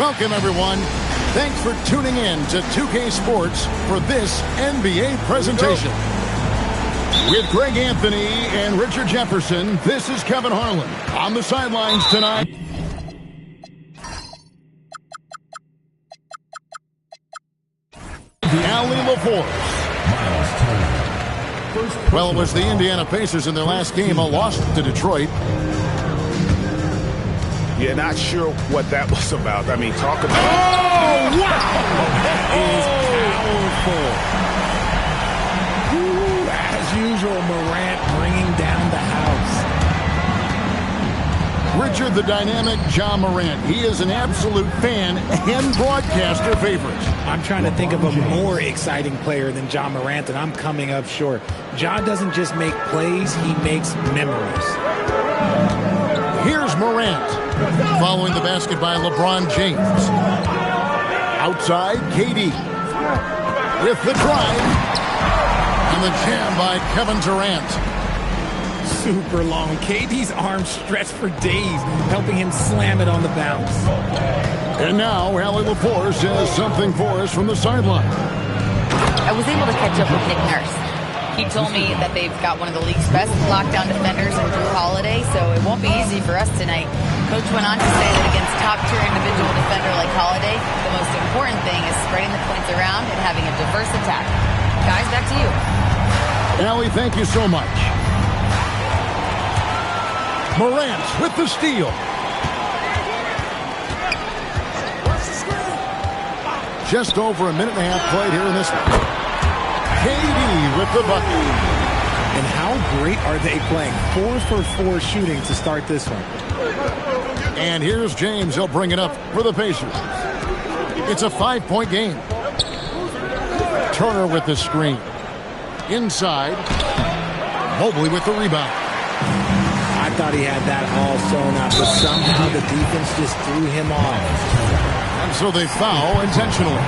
Welcome, everyone. Thanks for tuning in to 2K Sports for this NBA presentation. With Greg Anthony and Richard Jefferson, this is Kevin Harlan. On the sidelines tonight, the Allie LaForce. Well, it was the Indiana Pacers in their last game, a loss to Detroit. Yeah, not sure what that was about. I mean, talk about... Oh, wow! That is powerful. Ooh, as usual, Morant bringing down the house. Richard, the dynamic Ja Morant. He is an absolute fan and broadcaster favorite. I'm trying to think of a more exciting player than Ja Morant, and I'm coming up short. Ja doesn't just make plays, he makes memories. Here's Morant. Following the basket by LeBron James. Outside, KD. With the drive. And the jam by Kevin Durant. Super long. KD's arms stretched for days, helping him slam it on the bounce. And now, Allie LaForce has something for us from the sideline. I was able to catch up with Nick Nurse. He told me that they've got one of the league's best lockdown defenders in Drew Holiday, so it won't be easy for us tonight. Coach went on to say that against top-tier individual defender like Holiday, the most important thing is spreading the points around and having a diverse attack. Guys, back to you. Allie, thank you so much. Morant with the steal. Just over a minute and a half played here in this one. KD with the bucket. And how great are they playing? 4 for 4 shooting to start this one. And here's James. He'll bring it up for the Pacers. It's a 5-point game. Turner with the screen. Inside. Mobley with the rebound. I thought he had that all sewn up, but somehow the defense just threw him off. And so they foul intentionally.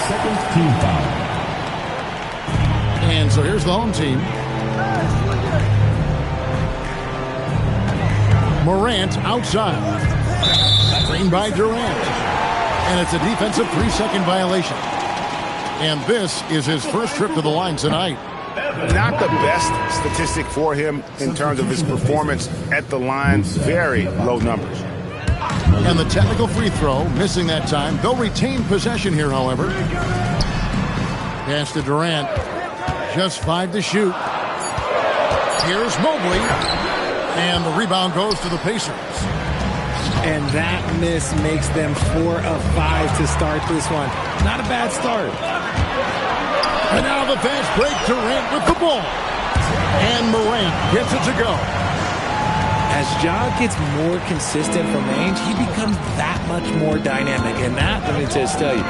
Second team foul. And so here's the home team. Morant outside. Screen by Durant. And it's a defensive 3-second violation. And this is his first trip to the line tonight. Not the best statistic for him in terms of his performance at the line. Very low numbers. And the technical free throw, missing that time. They'll retain possession here, however. Pass to Durant. Just 5 to shoot. Here's Mobley. And the rebound goes to the Pacers. And that miss makes them 4 of 5 to start this one. Not a bad start. And now the fast break, Durant with the ball. And Morant gets it to go. As Ja gets more consistent from range, he becomes that much more dynamic. And that, let me just tell you,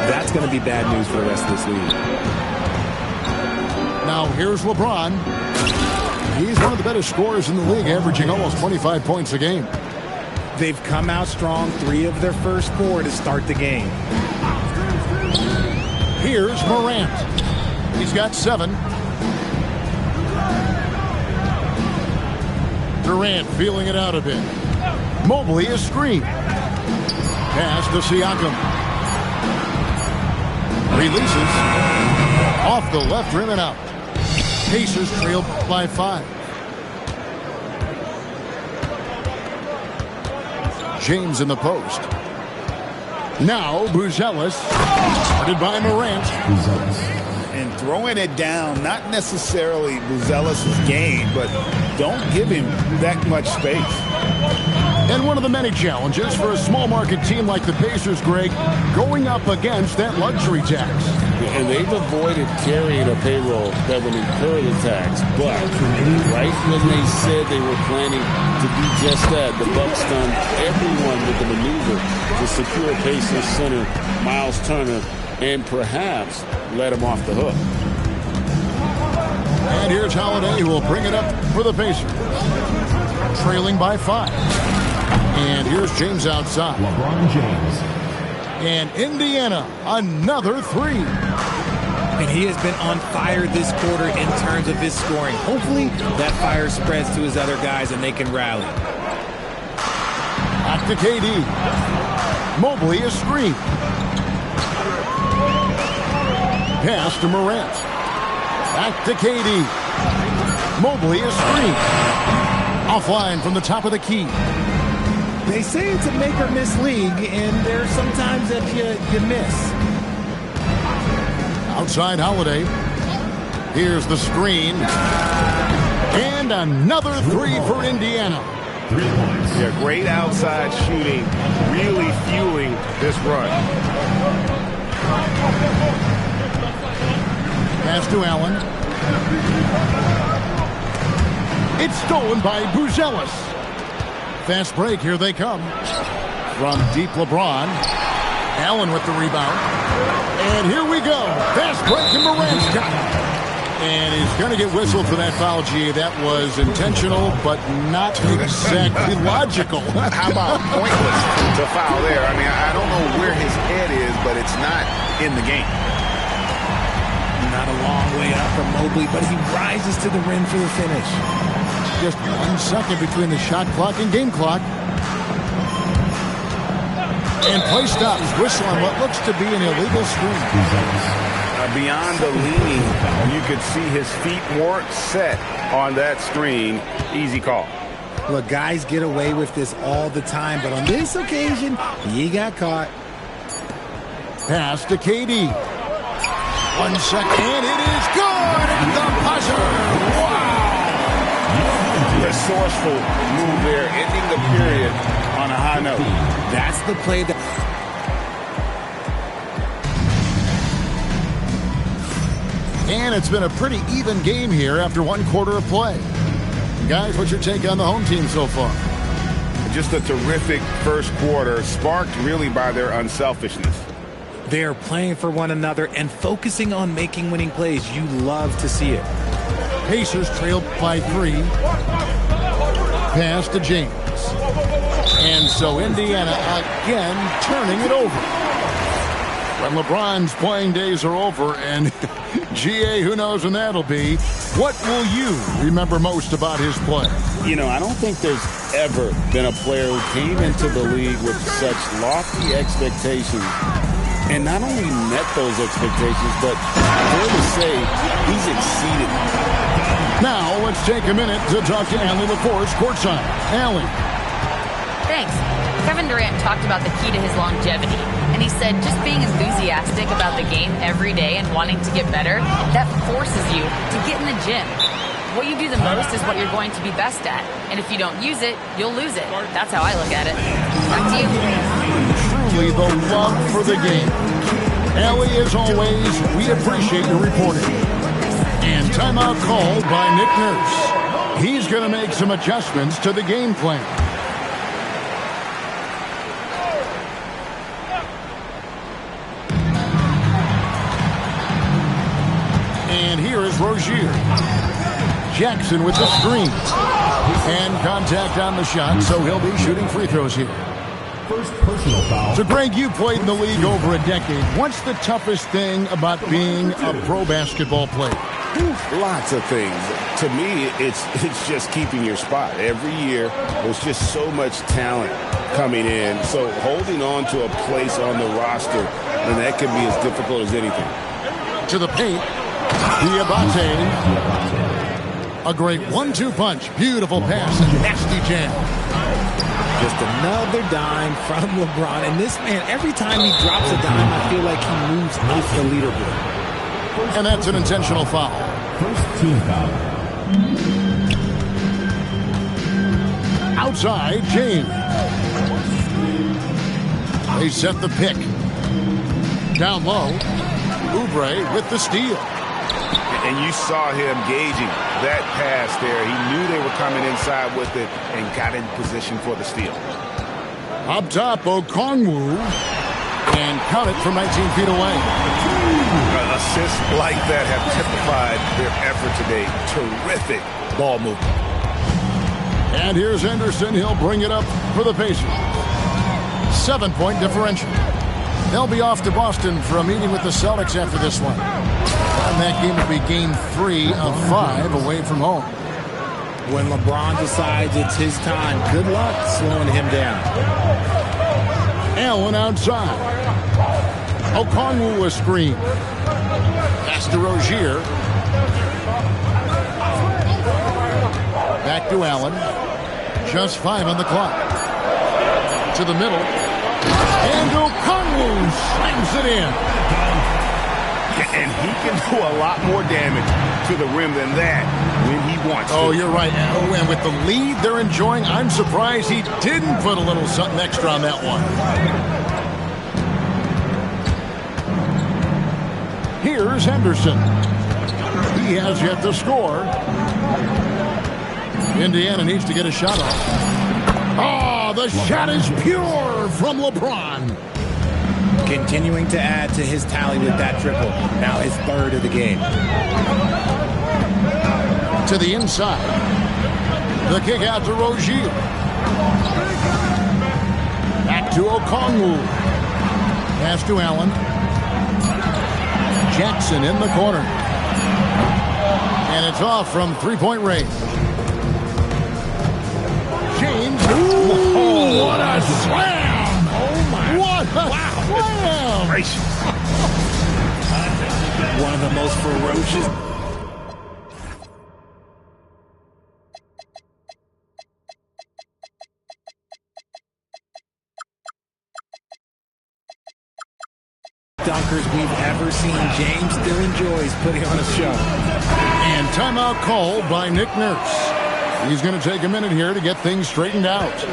that's going to be bad news for the rest of this league. Now here's LeBron. He's one of the better scorers in the league, averaging almost 25 points a game. They've come out strong, 3 of their first 4 to start the game. Here's Morant. He's got 7. Durant feeling it out a bit. Mobley is screened. Pass to Siakam. Releases. Off the left rim and out. Pacers trail by 5. James in the post. Now Buzelis. Started by Morant. And throwing it down, not necessarily Buzelis' game, but don't give him that much space. And one of the many challenges for a small market team like the Pacers, Greg, going up against that luxury tax. And they've avoided carrying a payroll that would incur the tax. But right when they said they were planning to do just that, the Bucks done everyone with the maneuver to secure Pacers center Miles Turner and perhaps let him off the hook. And here's Holiday, who will bring it up for the Pacers. Trailing by 5. And here's James outside. LeBron James. And Indiana, another 3. And he has been on fire this quarter in terms of his scoring. Hopefully that fire spreads to his other guys and they can rally. Back to KD. Mobley is screened. Pass to Morant. Back to KD. Mobley is screened. Offline from the top of the key. They say it's a make or miss league, and there's sometimes that you miss. Outside Holiday. Here's the screen. And another three for Indiana. 3 points. Yeah, great outside shooting, really fueling this run. Pass to Allen. It's stolen by Buzelis. Fast break, here they come. From deep LeBron. Allen with the rebound. And here we go. Fast break and Morant's got it. And he's going to get whistled for that foul, G. That was intentional, but not exactly logical. How about pointless to foul there? I mean, I don't know where his head is, but it's not in the game. Not a long way up from Mobley, but he rises to the rim for the finish. Just 1 second between the shot clock and game clock. And play stops. Whistle on what looks to be an illegal screen. Beyond the leaning, you could see his feet weren't set on that screen. Easy call. Look, guys get away with this all the time, but on this occasion, he got caught. Pass to KD. 1 second, and it is good! And the buzzer! Wow! Resourceful move there, ending the period on a high note. That's the play that... And it's been a pretty even game here after 1 quarter of play. Guys, what's your take on the home team so far? Just a terrific first quarter, sparked really by their unselfishness. They're playing for one another and focusing on making winning plays. You love to see it. Pacers trailed by 3. Pass to James. And so Indiana again turning it over. When LeBron's playing days are over, and GA, who knows when that'll be, what will you remember most about his play? You know, I don't think there's ever been a player who came into the league with such lofty expectations and not only met those expectations, but fair to say, he's exceeded them. Now, let's take a minute to talk to Allie LaForce courtside. Allie. Thanks. Kevin Durant talked about the key to his longevity, and he said just being enthusiastic about the game every day and wanting to get better, that forces you to get in the gym. What you do the most is what you're going to be best at, and if you don't use it, you'll lose it. That's how I look at it. Back to you. Truly the love for the game. Allie, as always, we appreciate your reporting. And timeout called by Nick Nurse. He's going to make some adjustments to the game plan. And here is Rozier. Jackson with the screen. And contact on the shot, so he'll be shooting free throws here. First personal foul. So, Greg, you played in the league over a decade. What's the toughest thing about being a pro basketball player? Lots of things. To me, it's just keeping your spot. Every year, there's just so much talent coming in. So holding on to a place on the roster, and that can be as difficult as anything. To the paint. Diabate. A great 1-2 punch. Beautiful pass and nasty jam. Just another dime from LeBron. And this man, every time he drops a dime, I feel like he moves up the leaderboard. And that's an intentional foul. First team foul. Outside, James. They set the pick. Down low. Oubre with the steal. And you saw him gauging that pass there. He knew they were coming inside with it and got in position for the steal. Up top, Okongwu. And count it from 19 feet away. Assists like that have typified their effort today. Terrific ball movement. And here's Henderson. He'll bring it up for the Pacers. 7-point differential. They'll be off to Boston for a meeting with the Celtics after this one. And that game will be game 3 of 5 away from home. When LeBron decides it's his time, good luck slowing him down. Allen outside. Okongwu a screen. Pass to Rozier. Back to Allen. Just 5 on the clock. To the middle. And Okongwu slams it in. And he can do a lot more damage to the rim than that when he wants to. Oh, you're right. Oh, and with the lead they're enjoying, I'm surprised he didn't put a little something extra on that one. Here's Henderson. He has yet to score. Indiana needs to get a shot off. Oh, the shot is pure from LeBron. Continuing to add to his tally with that triple. Now his third of the game. To the inside. The kick out to Rozier. Back to Okongwu. Pass to Allen. Jackson in the corner. And it's off from three-point range. James. Ooh, what a slam! Oh my! What a slam! One of the most ferocious. Dunkers we've ever seen. James still enjoys putting on a show. And timeout called by Nick Nurse. He's going to take a minute here to get things straightened out.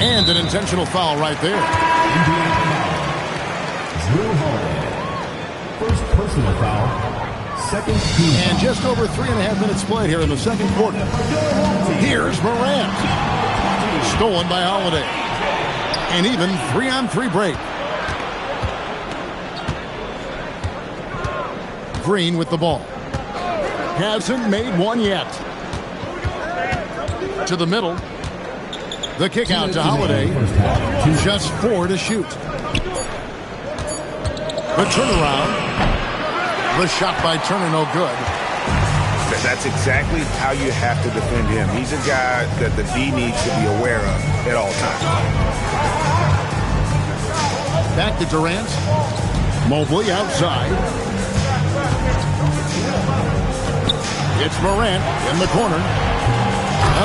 And an intentional foul right there. Drew Holiday. First personal foul. Second team. And just over 3.5 minutes played here in the second quarter. Here's Morant. Stolen by Holiday. And even 3-on-3 break. Green with the ball. Hasn't made one yet. To the middle. The kick out to Holiday. Just 4 to shoot. The turnaround. The shot by Turner, no good. That's exactly how you have to defend him. He's a guy that the D needs to be aware of at all times. Back to Durant. Mobley outside. It's Morant in the corner.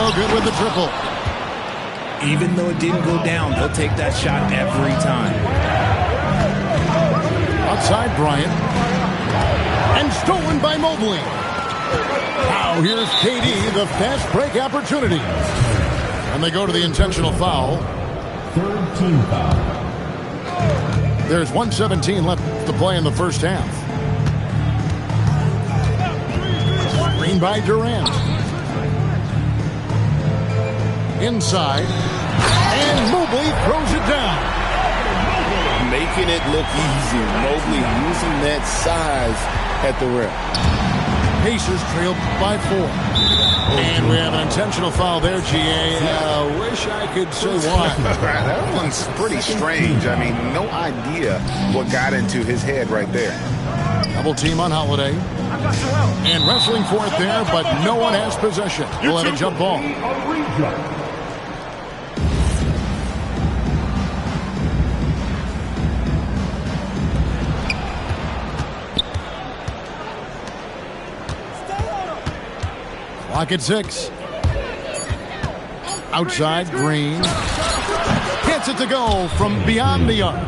Oh, good with the triple. Even though it didn't go down, they'll take that shot every time. Outside Bryant. And stolen by Mobley. Now here's KD, the fast break opportunity. And they go to the intentional foul. Third team foul. There's 1:17 left to play in the first half. Screen by Durant. Inside. And Mobley throws it down. Making it look easy. Mobley using that size at the rim. Pacers trailed by 4. And we have an intentional foul there, GA. Wish I could say why. That one's pretty strange. I mean, no idea what got into his head right there. Double team on Holiday. And wrestling for it there, but no one has possession. We'll have a jump ball. Clock at 6. Outside, Green. Gets it to go from beyond the arc.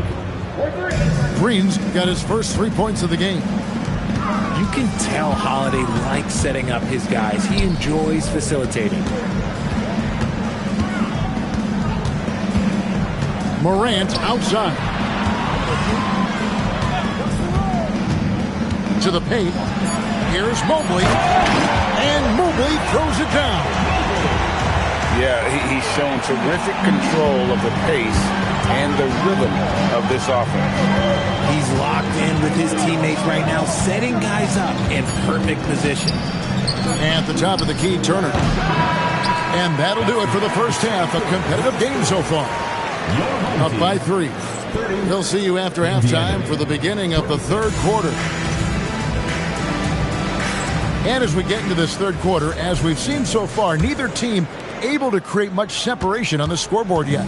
Green's got his first 3 points of the game. You can tell Holiday likes setting up his guys. He enjoys facilitating. Morant outside. To the paint. Here's Mobley. And Mobley throws it down. Yeah, he's shown terrific control of the pace and the rhythm of this offense. He's locked in with his teammates right now, setting guys up in perfect position. And at the top of the key, Turner. And that'll do it for the first half. A competitive game so far. Up by 3. We'll see you after halftime for the beginning of the third quarter. And as we get into this third quarter, as we've seen so far, neither team able to create much separation on the scoreboard yet.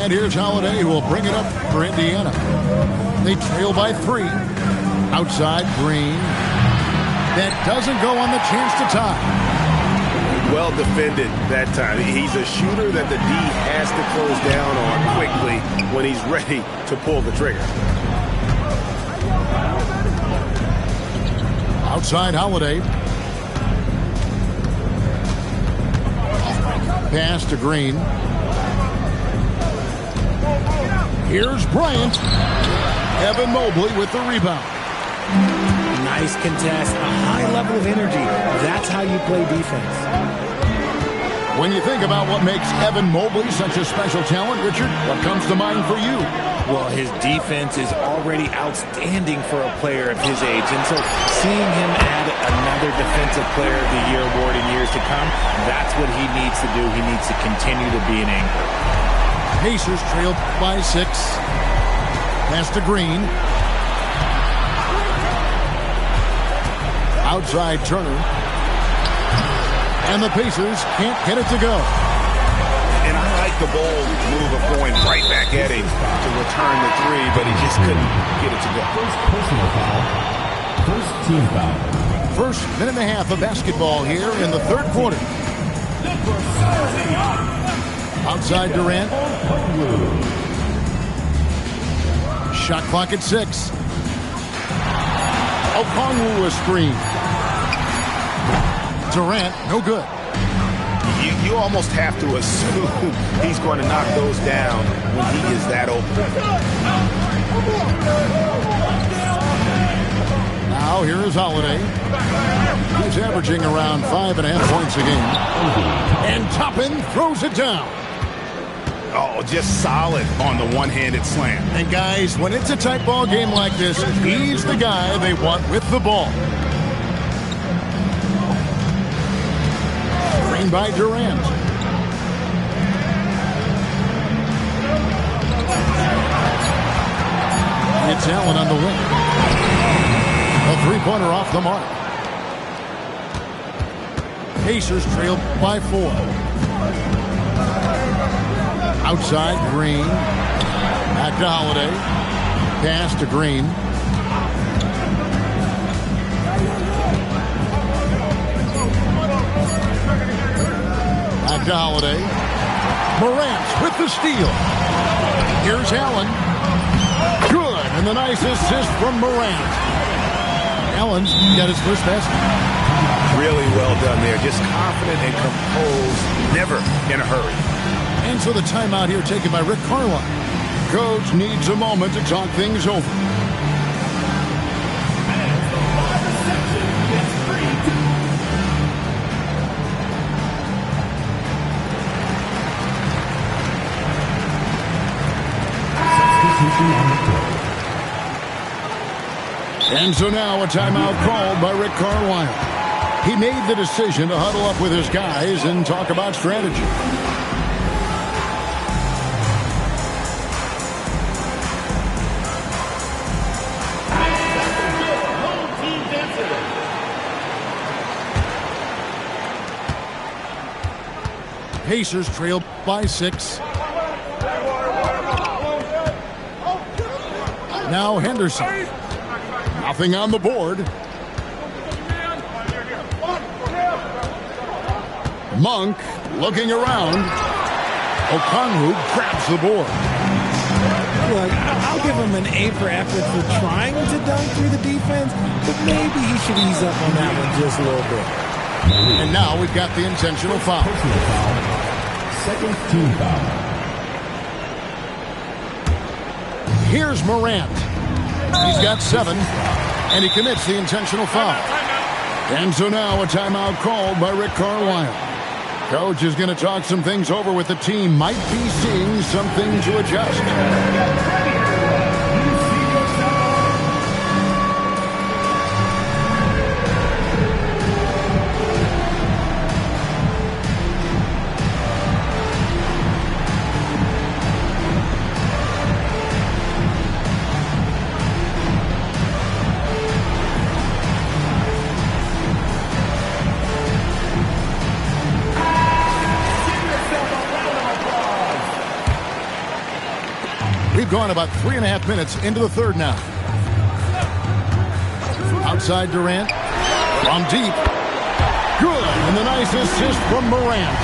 And here's Holiday, who will bring it up for Indiana. They trail by 3. Outside, Green. That doesn't go on the chance to tie. Well defended that time. He's a shooter that the D has to close down on quickly when he's ready to pull the trigger. Outside, Holiday. Pass to Green. Here's Bryant. Evan Mobley with the rebound. Nice contest, a high level of energy. That's how you play defense. When you think about what makes Evan Mobley such a special talent, Richard, what comes to mind for you? Well, his defense is already outstanding for a player of his age. And so seeing him add another Defensive Player of the Year award in years to come, that's what he needs to do. He needs to continue to be an anchor. Pacers trailed by 6. Pass to Green. Outside Turner. And the Pacers can't get it to go. And I like the bold move of going right back at him to return the 3, but he just couldn't get it to go. First personal foul. First team foul. First minute and a half of basketball here in the third quarter. Outside Durant. Shot clock at 6. Okongwu a screen. Durant, no good. You almost have to assume he's going to knock those down when he is that open. Now here is Holiday. He's averaging around 5.5 points a game. And Toppin throws it down. Oh, just solid on the one-handed slam. And guys, when it's a tight ball game like this, he's the guy they want with the ball. Screen by Durant. It's Allen on the wing. A three-pointer off the mark. Pacers trail by 4. Outside, Green. Back to Holiday. Pass to Green. Back to Holiday. Morant with the steal. Here's Allen. Good. And the nice assist from Morant. Allen's got his first basket. Really well done there. Just confident and composed. Never in a hurry. And so the timeout here taken by Rick Carlisle. Coach needs a moment to talk things over. And so now a timeout called by Rick Carlisle. He made the decision to huddle up with his guys and talk about strategy. Pacers trail by 6. Now Henderson. Nothing on the board. Monk looking around. Okongwu grabs the board. Look, I'll give him an A for effort for trying to dunk through the defense, but maybe he should ease up on that one just a little bit. And now we've got the intentional foul. Second team foul. Here's Morant. He's got 7, and he commits the intentional foul. And so now a timeout called by Rick Carlisle. Coach is going to talk some things over with the team. Might be seeing something to adjust. gone about 3.5 minutes into the third now. Outside Durant. From deep. Good. And the nice assist from Morant.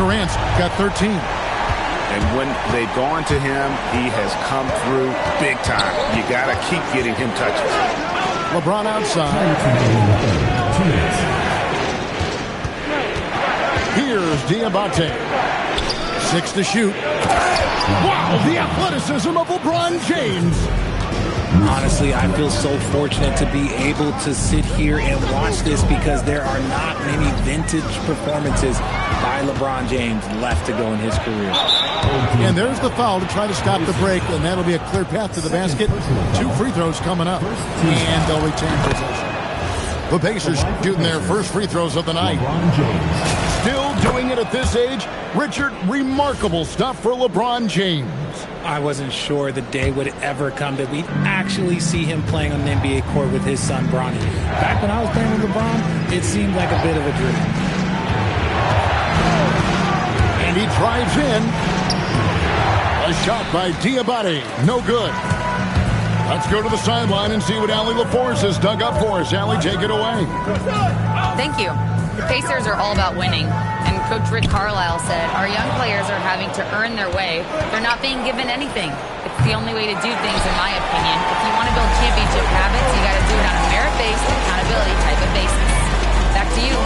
Durant's got 13. And when they've gone to him, he has come through big time. You got to keep getting him touches. LeBron outside. Here's Diabate. 6 to shoot. Wow, the athleticism of LeBron James. Honestly, I feel so fortunate to be able to sit here and watch this because there are not many vintage performances by LeBron James left to go in his career. And there's the foul to try to stop the break, and that'll be a clear path to the basket. 2 free throws coming up, and they'll retain possession. The Pacers shooting their first free throws of the night. Still doing it at this age. Richard, remarkable stuff for LeBron James. I wasn't sure the day would ever come that we'd actually see him playing on an NBA court with his son, Bronny. Back when I was playing with LeBron, it seemed like a bit of a dream. And he drives in. A shot by Diabate. No good. Let's go to the sideline and see what Allie LaForce has dug up for us. Allie, take it away. Thank you. The Pacers are all about winning. And Coach Rick Carlisle said, our young players are having to earn their way. They're not being given anything. It's the only way to do things, in my opinion. If you want to build championship habits, you got to do it on a merit-based, accountability type of basis. Back to you.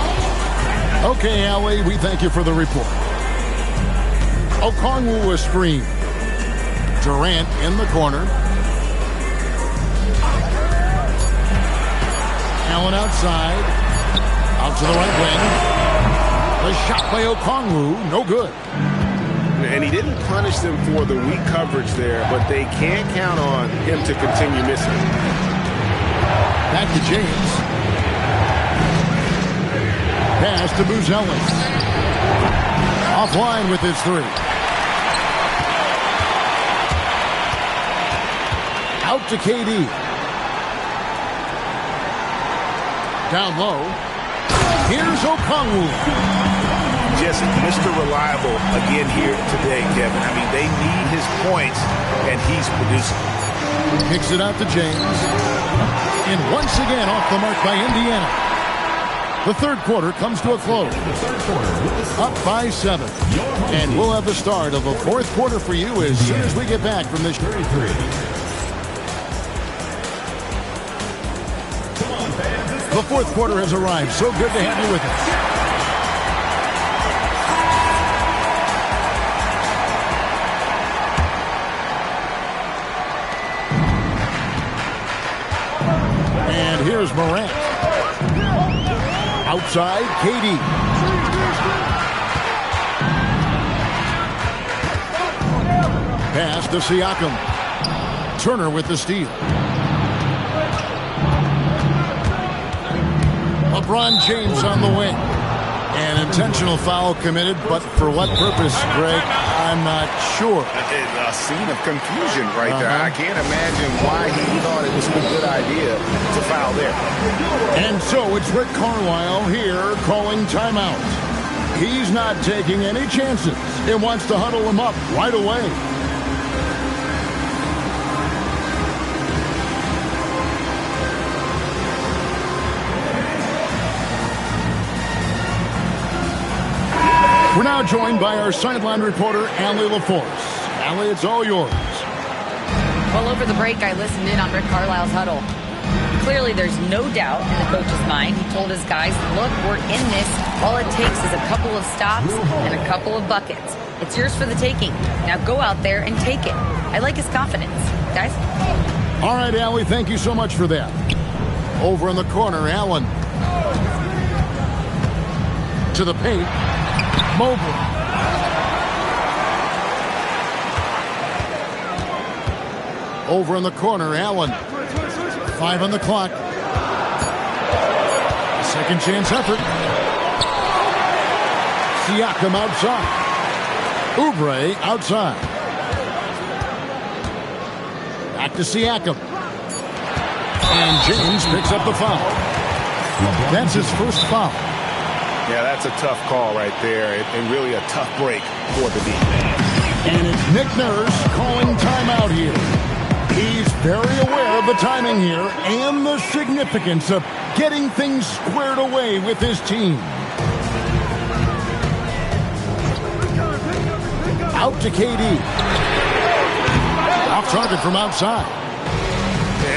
Okay, Allie, we thank you for the report. Okongwu a screen. Durant in the corner. Allen outside. Out to the right wing. The shot by Okongwu, no good. And he didn't punish them for the weak coverage there, but they can't count on him to continue missing. Back to James. Pass to Buzelis. Offline with his 3. Out to KD. Down low. Here's Okongwu. Just Mr. Reliable again here today, Kevin. I mean, they need his points, and he's producing. Kicks it out to James. And once again off the mark by Indiana. The third quarter comes to a close. Up by 7. And we'll have the start of the fourth quarter for you as soon as we get back from this. The fourth quarter has arrived. So good to have you with us. And here's Morant. Outside, KD. Pass to Siakam. Turner with the steal. LeBron James on the wing. An intentional foul committed, but for what purpose, Greg? I'm not sure. A scene of confusion right there. I can't imagine why he thought it was a good idea to foul there. And so it's Rick Carlisle here calling timeout. He's not taking any chances and wants to huddle him up right away. We're now joined by our sideline reporter, Allie LaForce. Allie, it's all yours. Well, over the break, I listened in on Rick Carlisle's huddle. Clearly, there's no doubt in the coach's mind. He told his guys, look, we're in this. All it takes is a couple of stops and a couple of buckets. It's yours for the taking. Now go out there and take it. I like his confidence. Guys? All right, Allie, thank you so much for that. Over in the corner, Allen. To the paint. Mobley. Over in the corner, Allen. 5 on the clock. Second chance effort. Siakam outside. Oubre outside. Back to Siakam. And James picks up the foul. That's his first foul. Yeah, that's a tough call right there, and really a tough break for the defense. And it's Nick Nurse calling timeout here. He's very aware of the timing here and the significance of getting things squared away with his team. Out to KD. Off target from outside.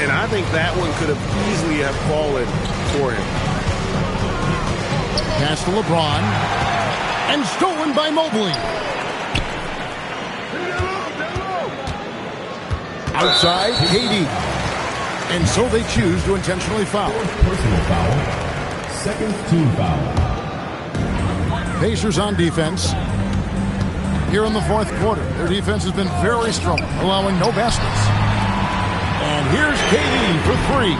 And I think that one could have easily have fallen for him. Pass to LeBron. And stolen by Mobley. Outside, KD. And so they choose to intentionally foul. Personal foul. Second team foul. Pacers on defense. Here in the fourth quarter, their defense has been very strong, allowing no baskets. And here's KD for three.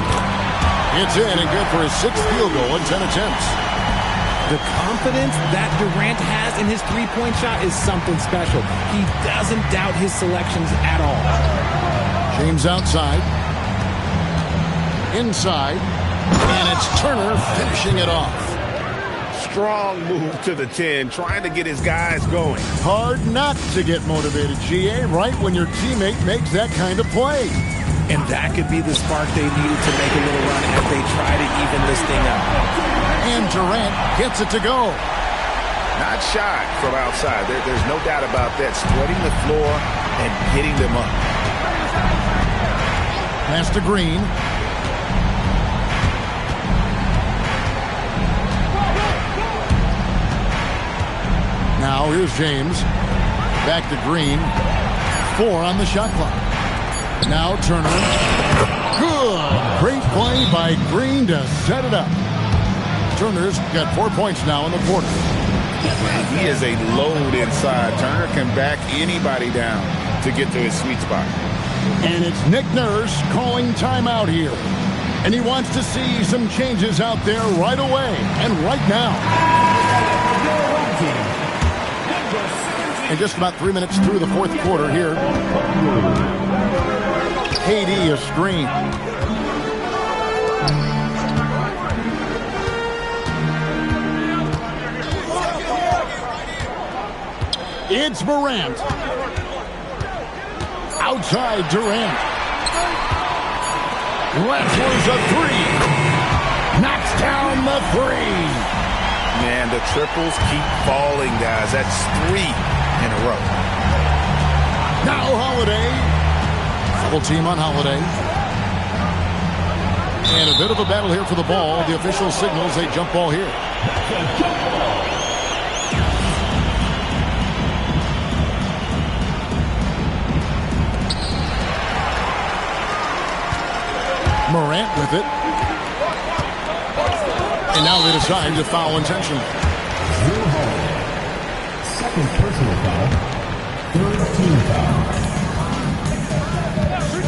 It's in and good for his sixth field goal in 10 attempts. The confidence that Durant has in his three-point shot is something special. He doesn't doubt his selections at all. James outside. Inside. And it's Turner finishing it off. Strong move to the 10, trying to get his guys going. Hard not to get motivated, GA, right when your teammate makes that kind of play. And that could be the spark they needed to make a little run as they try to even this thing up. And Durant gets it to go. Not shy from outside. There's no doubt about that. Spreading the floor and hitting them up. Pass to Green. Now here's James. Back to Green. 4 on the shot clock. Now Turner. Good. Great play by Green to set it up. Turner's got 4 points now in the quarter. He is a load inside. Turner can back anybody down to get to his sweet spot. And it's Nick Nurse calling timeout here. And he wants to see some changes out there right away and right now. And just about 3 minutes through the fourth quarter here. KD a screen. It's Morant. Outside Durant. Wrestlers a three. Knocks down the three. Man, the triples keep falling, guys. That's 3 in a row. Now Holiday. Full team on Holiday. And a bit of a battle here for the ball. The official signals a jump ball here. Morant with it. And now they decide to foul intentionally. Second personal foul. Third team foul.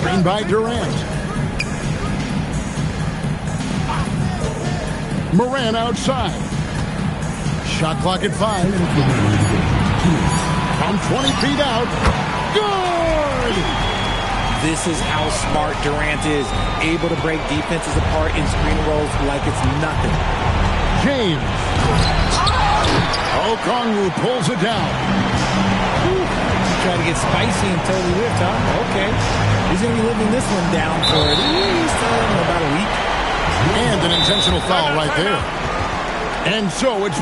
Screen by Durant. Morant outside. Shot clock at 5. From 20 feet out. Good! This is how smart Durant is, able to break defenses apart in screen rolls like it's nothing. James. Okongwu pulls it down. Trying to get spicy and totally whipped, huh? Okay. He's going to be living this one down for at least about a week. And an intentional foul right there. And so it's...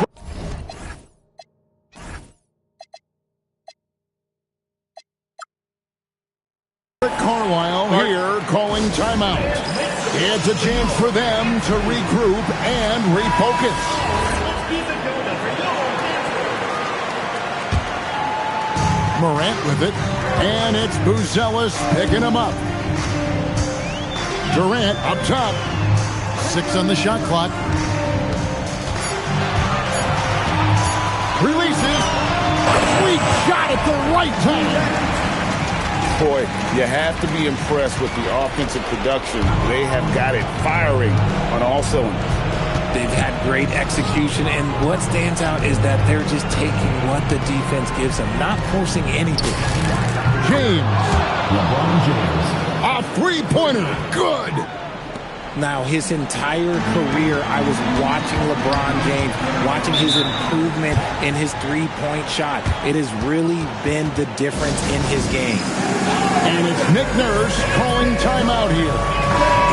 Carlisle here calling timeout. It's a chance for them to regroup and refocus. Morant with it, and it's Buzelis picking him up. Durant up top. 6 on the shot clock. Releases. Sweet shot at the right time. Boy, you have to be impressed with the offensive production. They have got it firing on all cylinders. They've had great execution, and what stands out is that they're just taking what the defense gives them, not forcing anything. James. LeBron James. A three-pointer. Good. Now, his entire career, I was watching LeBron James, watching his improvement in his three-point shot. It has really been the difference in his game. And it's Nick Nurse calling timeout here.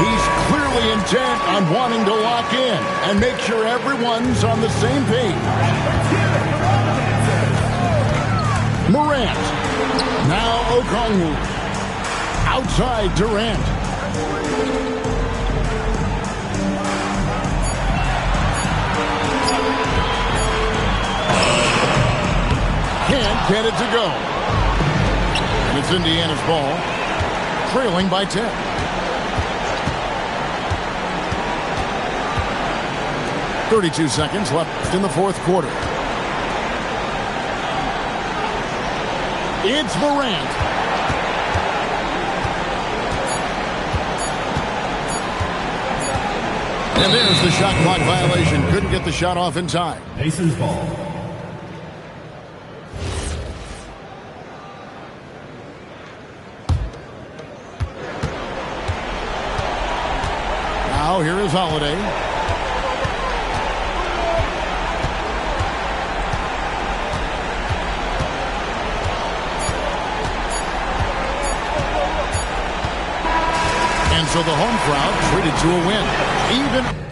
He's clearly intent on wanting to lock in and make sure everyone's on the same page. Morant. Now Okongwu. Outside Durant. Can't get it to go. And it's Indiana's ball, trailing by 10. .32 seconds left in the fourth quarter. It's Morant. And there's the shot clock violation. Couldn't get the shot off in time. Pacers ball. Now here is Holiday. And so the home crowd treated to a win. Even.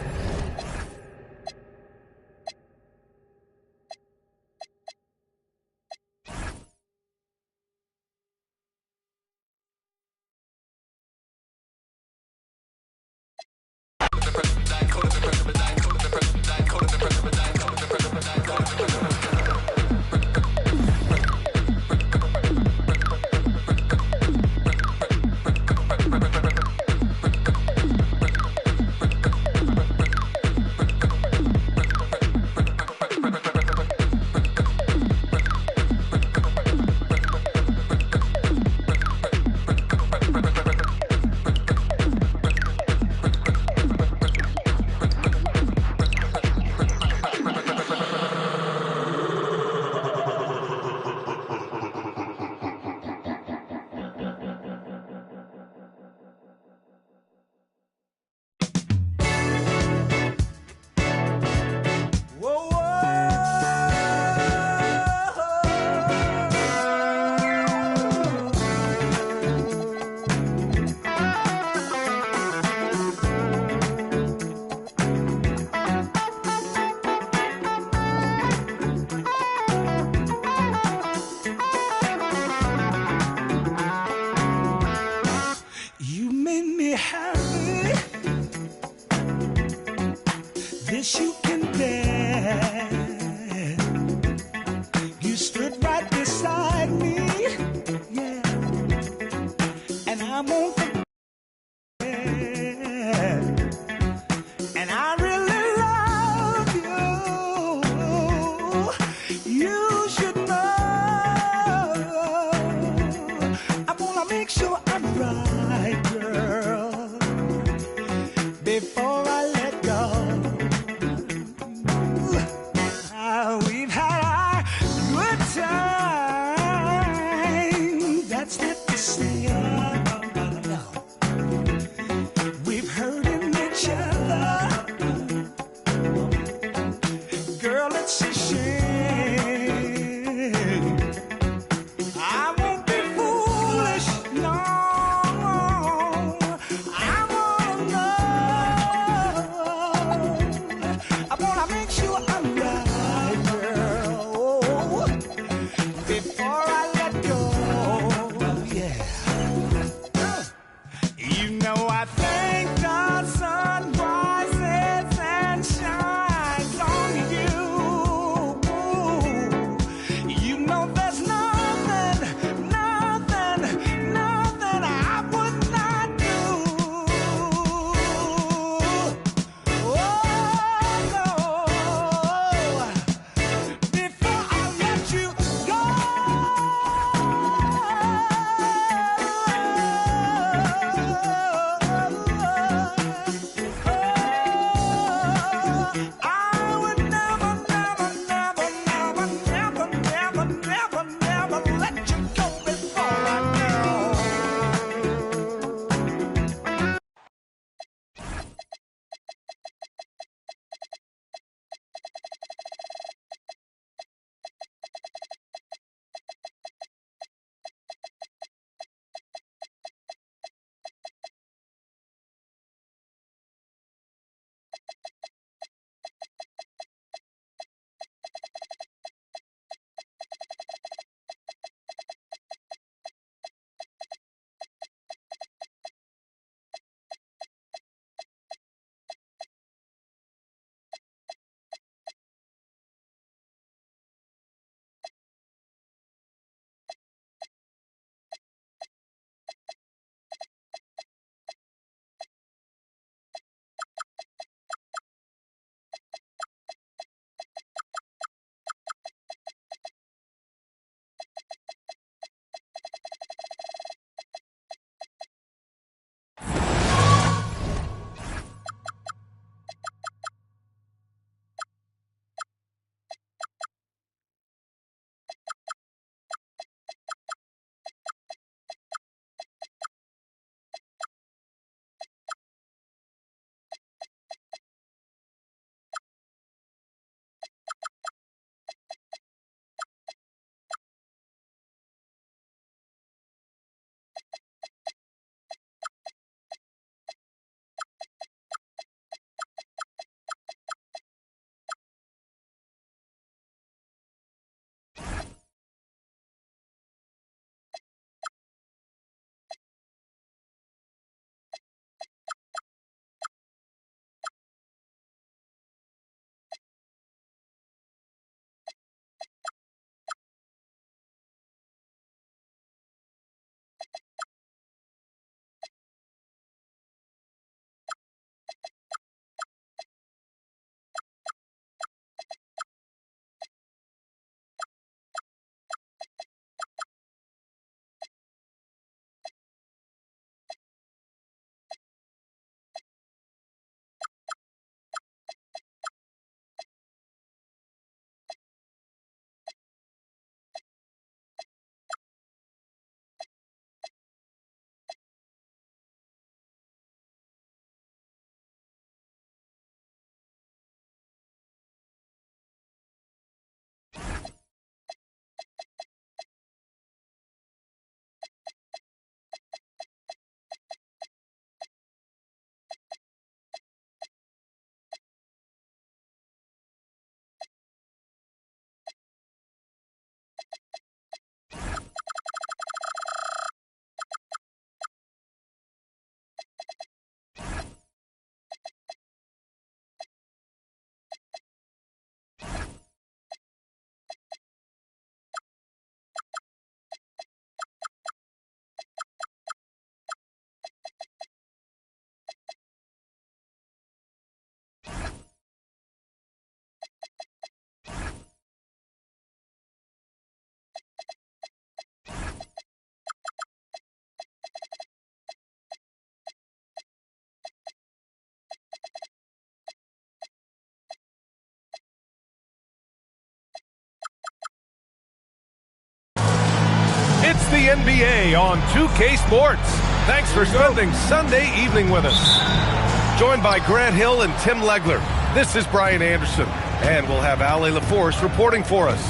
the NBA on 2K Sports. Thanks for spending Sunday evening with us. Joined by Grant Hill and Tim Legler, this is Brian Anderson, and we'll have Allie LaForce reporting for us.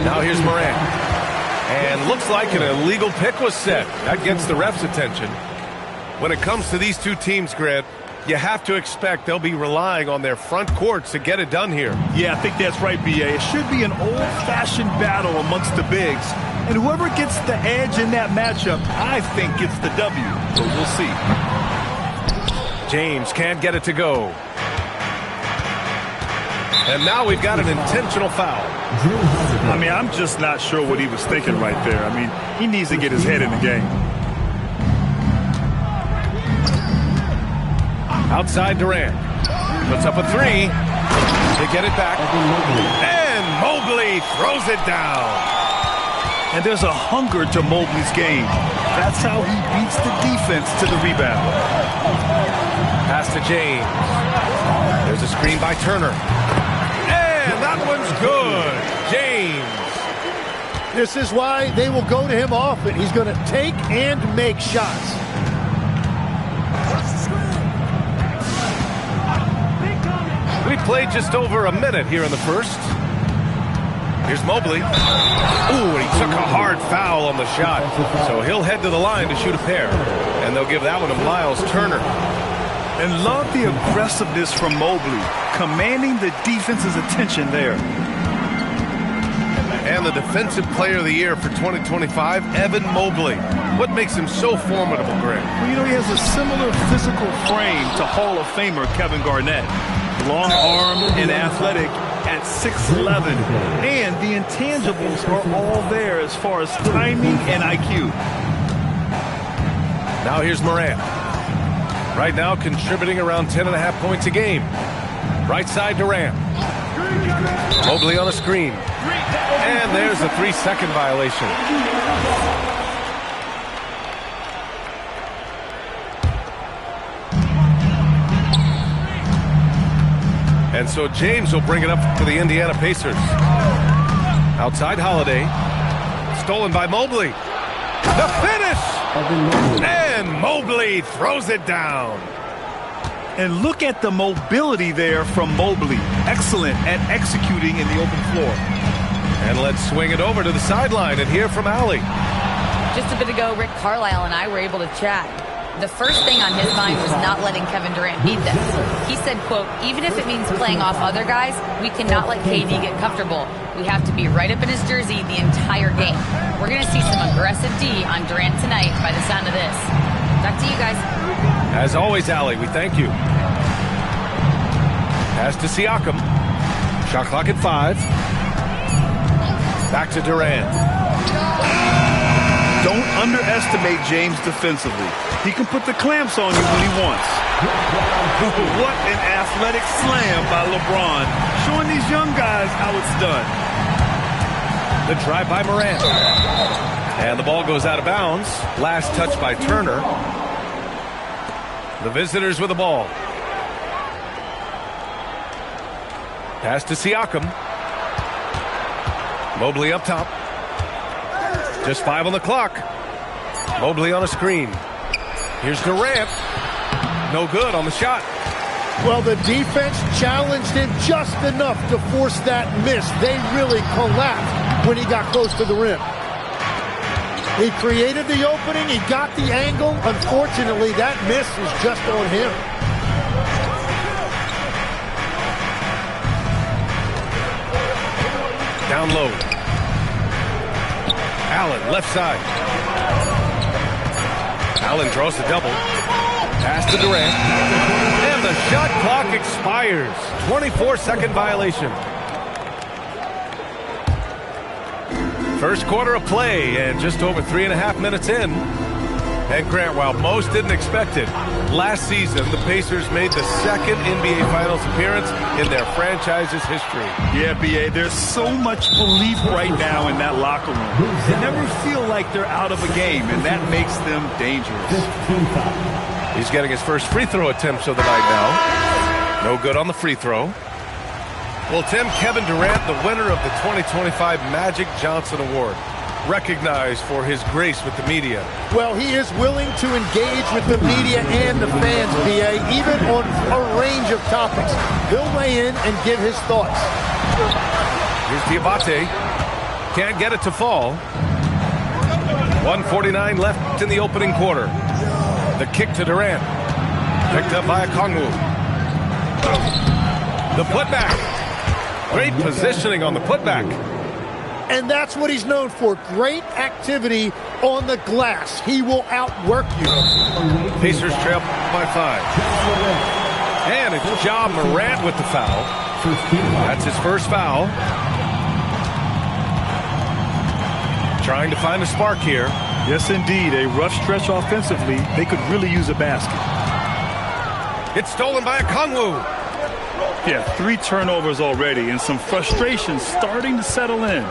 Now here's Morant. And looks like an illegal pick was set. That gets the ref's attention. When it comes to these two teams, Grant, you have to expect they'll be relying on their front courts to get it done here. Yeah, I think that's right, B.A. It should be an old-fashioned battle amongst the bigs. And whoever gets the edge in that matchup, I think gets the W. But we'll see. James can't get it to go. And now we've got an intentional foul. I mean, I'm just not sure what he was thinking right there. I mean, he needs to get his head in the game. Outside Durant. Puts up a three. They get it back. And Mobley throws it down. And there's a hunger to Mobley's game. That's how he beats the defense to the rebound. Pass to James. There's a screen by Turner. And that one's good. James. This is why they will go to him often. He's going to take and make shots. We played just over a minute here in the first. Here's Mobley. Ooh, and he took a hard foul on the shot. So he'll head to the line to shoot a pair. And they'll give that one to Miles Turner. And love the aggressiveness from Mobley, commanding the defense's attention there. And the Defensive Player of the Year for 2025, Evan Mobley. What makes him so formidable, Greg? Well, you know, he has a similar physical frame to Hall of Famer Kevin Garnett. Long-armed and athletic at 6'11". And the intangibles are all there as far as timing and IQ. Now here's Morant. Right now contributing around 10.5 points a game. Right side Durant. Mobley on a screen. And there's a 3-second violation. And so James will bring it up for the Indiana Pacers. Outside Holiday. Stolen by Mobley. The finish! And Mobley throws it down. And look at the mobility there from Mobley. Excellent at executing in the open floor. And let's swing it over to the sideline and hear from Allie. Just a bit ago, Rick Carlisle and I were able to chat. The first thing on his mind was not letting Kevin Durant beat them. He said, quote, even if it means playing off other guys, we cannot let KD get comfortable. We have to be right up in his jersey the entire game. We're going to see some aggressive D on Durant tonight by the sound of this. Back to you guys. As always, Allie, we thank you. Pass to Siakam. Shot clock at 5. Back to Durant. Don't underestimate James defensively. He can put the clamps on you when he wants. What an athletic slam by LeBron, showing these young guys how it's done. The drive by Morant. And the ball goes out of bounds. Last touch by Turner. The visitors with the ball. Pass to Siakam. Mobley up top. Just 5 on the clock. Mobley on a screen. Here's Durant. No good on the shot. Well, the defense challenged him just enough to force that miss. They really collapsed when he got close to the rim. He created the opening. He got the angle. Unfortunately, that miss was just on him. Down low. Allen, left side. Allen draws the double. Pass to Durant. And the shot clock expires. 24-second violation. First quarter of play and just over 3.5 minutes in. And Grant, while most didn't expect it, last season the Pacers made the second NBA Finals appearance in their franchise's history. Yeah, B.A., there's so much belief right now in that locker room. They never feel like they're out of a game, and that makes them dangerous. He's getting his first free throw attempts of the night now. No good on the free throw. Well, Tim, Kevin Durant, the winner of the 2025 Magic Johnson Award, recognized for his grace with the media. Well, he is willing to engage with the media and the fans, B.A., even on a range of topics. He'll weigh in and give his thoughts. Here's Diabate. Can't get it to fall. 1:49 left in the opening quarter. The kick to Durant. Picked up by Okongwu. The putback. Great positioning on the putback. And that's what he's known for. Great activity on the glass. He will outwork you. Pacers trail by 5. And it's Ja Morant with the foul. That's his first foul. Trying to find a spark here. Yes, indeed. A rough stretch offensively. They could really use a basket. It's stolen by Okongwu. Yeah, 3 turnovers already and some frustration starting to settle in.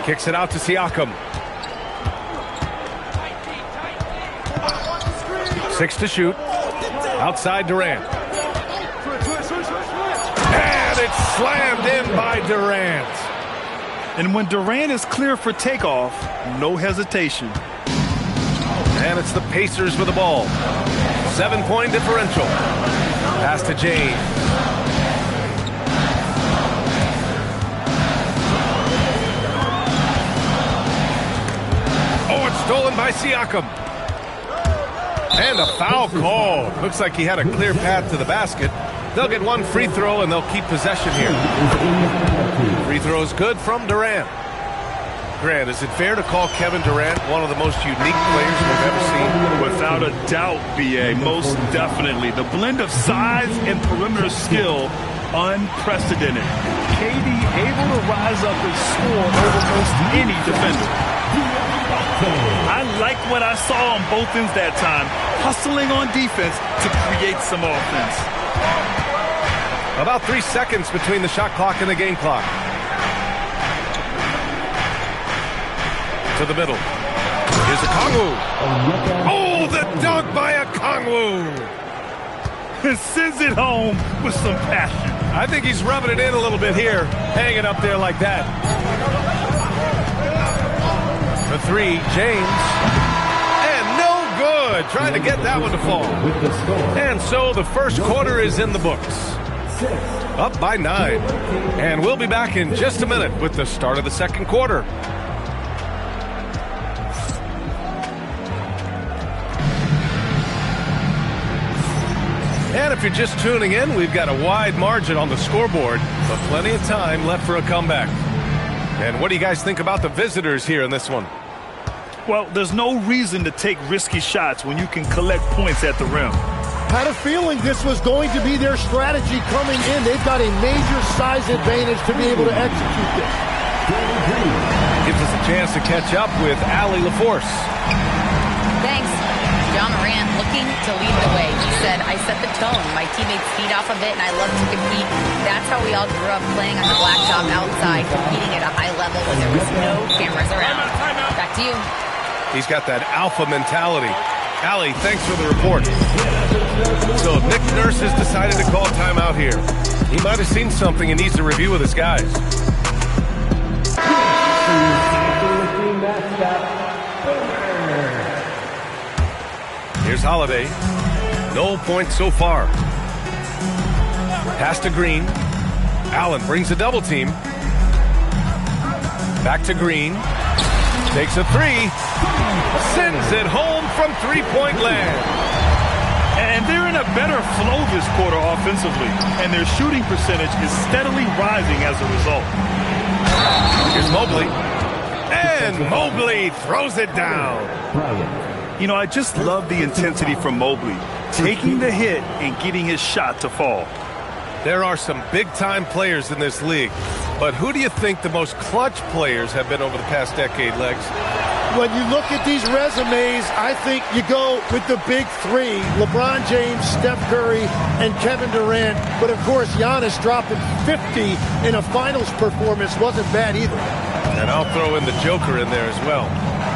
Kicks it out to Siakam. 6 to shoot. Outside Durant. And it's slammed in by Durant. And when Durant is clear for takeoff, no hesitation. And it's the Pacers with the ball. 7-point differential. Pass to James. Oh, it's stolen by Siakam. And a foul call. Looks like he had a clear path to the basket. They'll get 1 free throw and they'll keep possession here. Free throw is good from Durant. Grant, is it fair to call Kevin Durant one of the most unique players we've ever seen? Without a doubt, B.A., most definitely. The blend of size and perimeter skill, unprecedented. KD able to rise up and score over most any defender. I like what I saw on both ends that time, hustling on defense to create some offense. About 3 seconds between the shot clock and the game clock. To the middle. Here's Okongwu. Oh, the dunk by Okongwu. And sends it home with some passion. I think he's rubbing it in a little bit here, hanging up there like that. The 3, James. And no good. Trying to get that one to fall. And so the first quarter is in the books. Up by 9. And we'll be back in just a minute with the start of the second quarter. And if you're just tuning in, we've got a wide margin on the scoreboard, but plenty of time left for a comeback. And what do you guys think about the visitors here in this one? Well, there's no reason to take risky shots when you can collect points at the rim. Had a feeling this was going to be their strategy coming in. They've got a major size advantage to be able to execute this. Gives us a chance to catch up with Allie LaForce. Thanks. Ja Morant looking to lead the way. He said, I set the tone. My teammates feed off of it, and I love to compete. That's how we all grew up, playing on the blacktop outside, competing at a high level when there was no cameras around. Back to you. He's got that alpha mentality. Allie, thanks for the report. So if Nick Nurse has decided to call timeout here, he might have seen something and needs to review with his guys. Here's Holiday. No points so far. Pass to Green. Allen brings a double team. Back to Green. Takes a 3. Sends it home from three-point land. And they're in a better flow this quarter offensively. And their shooting percentage is steadily rising as a result. Here's Mobley. And Mobley throws it down. You know, I just love the intensity from Mobley, taking the hit and getting his shot to fall. There are some big-time players in this league, but who do you think the most clutch players have been over the past decade, Legs? When you look at these resumes, I think you go with the big 3, LeBron James, Steph Curry, and Kevin Durant. But, of course, Giannis dropping 50 in a finals performance wasn't bad either. And I'll throw in the Joker in there as well.